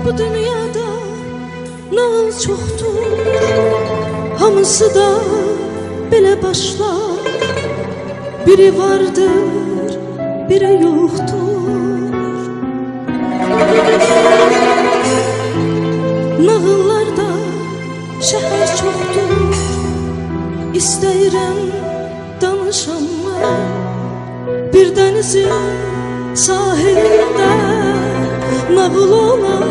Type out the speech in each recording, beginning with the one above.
Bu dünyada nağıl çoxdur, hamısı da belə başlar. Biri vardır, biri yoxdur. Nağıllarda şəhər çoxdur, İstəyirəm danışam mən. Bir dənizin sahilində, nağıl olan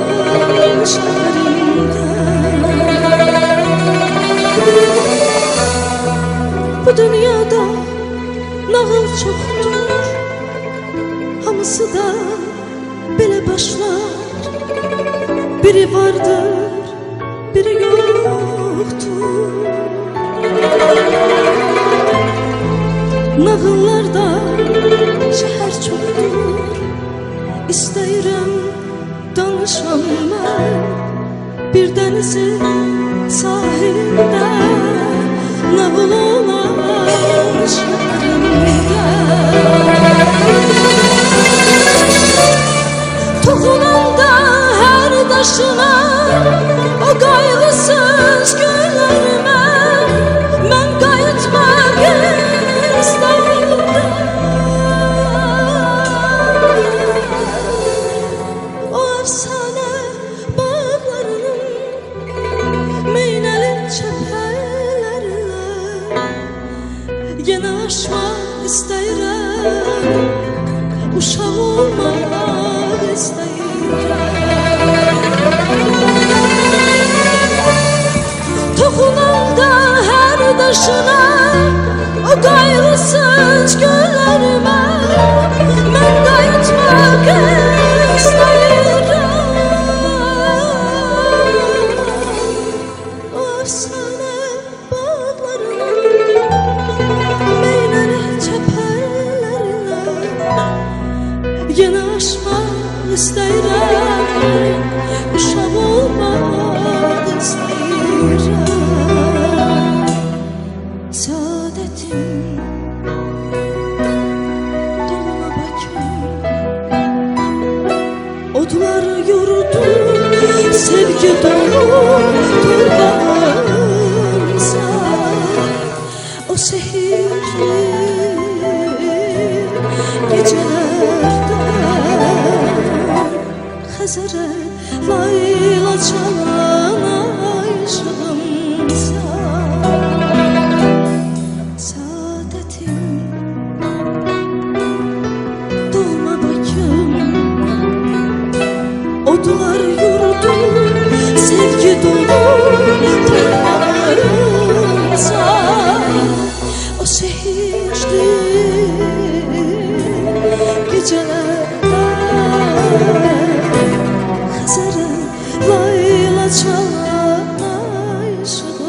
şəhərində. Bu dünyada nağıl çoxdur, hamısı da belə başlar. Biri vardır, biri yoxdur. Nağıllarda şəhər çoxdur, İstəyirəm danışam mən. Bir dənizin sahilində, nağıl olan şəhərində. Toxunanda hər daşına, o qayğısız günlərimə, mən qayıtmaq istəyirəm. O əfsanə bağlarının meynəli çəpərlərinə yenə aşmaq istəyirəm, uşaq olmaq istəyirəm. Toxunanda hər daşına, o qayğısız günlərimə, mən qayıtmaq istəyirəm. O əfsanə bağlarının meynəli çəpərlərinə yenə aşmaq istəyirəm, uşaq olmaq istəyirəm. Səadətim dolma Bakım, odlar yurdu sevgi dolu torpağımsa. O sehirli gecelərdə Xəzərə layla çalan aşığımsa. Səadətim dolma Bakım, odlar yurdu sevgi dolu torpağımsa. O sehirli gecelərdə Xəzərə layla çalan aşığım.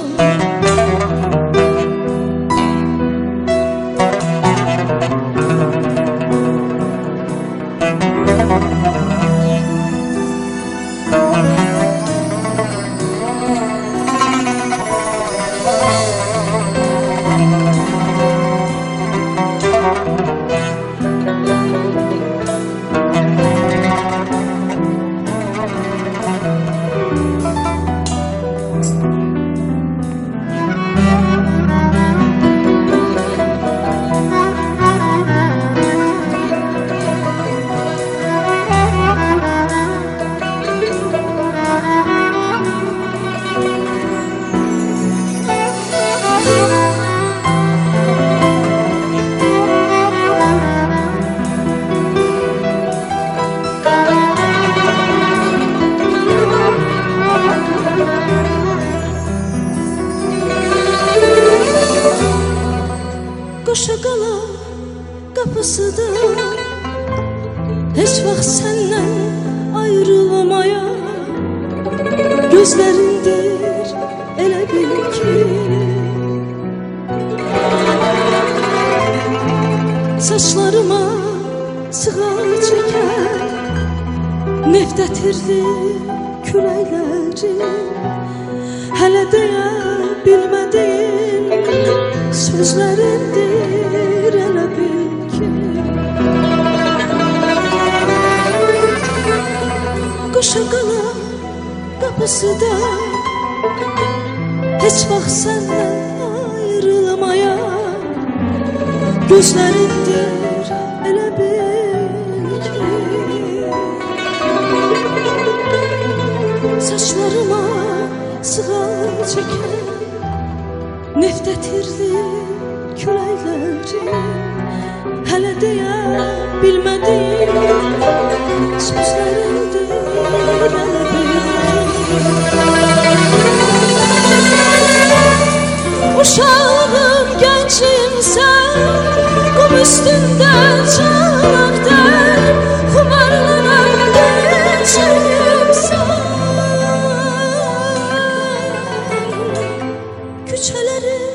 Qoşaqala qapısıdır, heç vaxt səndən ayrılmaya. Gözlərindir elə bil ki, saçlarıma sığal çəkər nefdətirli küləkləri. Hələ deyə bilmədiyin sözlərindir elə bil ki. Qoşa qala qapısı da heç vaxt səndən ayrılmaya gözlərindir elə bil ki saçlarıma sığal çəkən Neftetirli küləklərin Hələ deyə bilmədim sözlərindir elə bil Uşağım, gəncimsən Qum üstündə çalaqdır Xumarlanan gəncimsən Küçələrin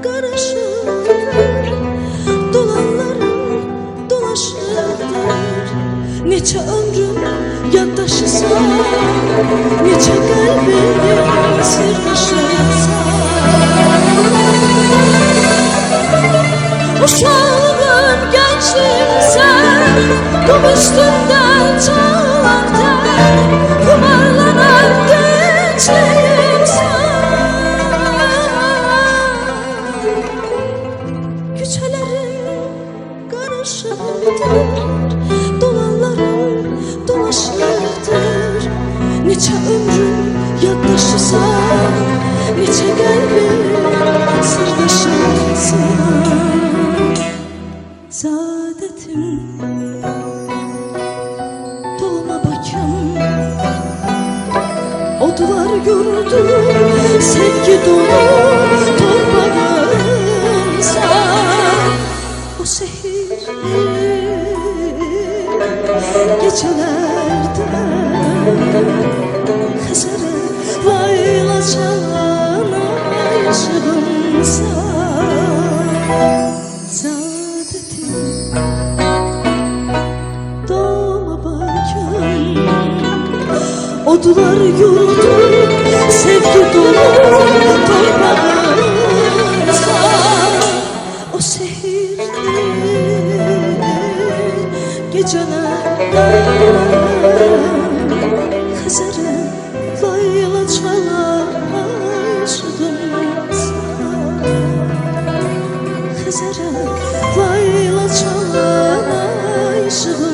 qarışıqdır Dolanların dolaşıqdır Neçə ömrüm yaddaşısan Neçə qəlbim sirdaşısan Uşağım, gəncimsən Qum üstündə çalaqdır Xumarlanan gəncimsən Küçələrin qarışıqdır Dolanların dolaşıqdır Neçə ömrüm yaddaşısan Neçə qəlbim sırdaşısan Saadətim Dolma bakım Odlar gördü Sevgi dolu torpağımsan O sehirli Gecelərdə Xəzərə layla çalan aşığımsan Saadətim Dolma bakım Odlar yurdu Sevgi dolu torpağımsan O sehirli Gecelərdə Xəzərə layla çalan aşığımsan Xəzərə layla çalan aşığımsan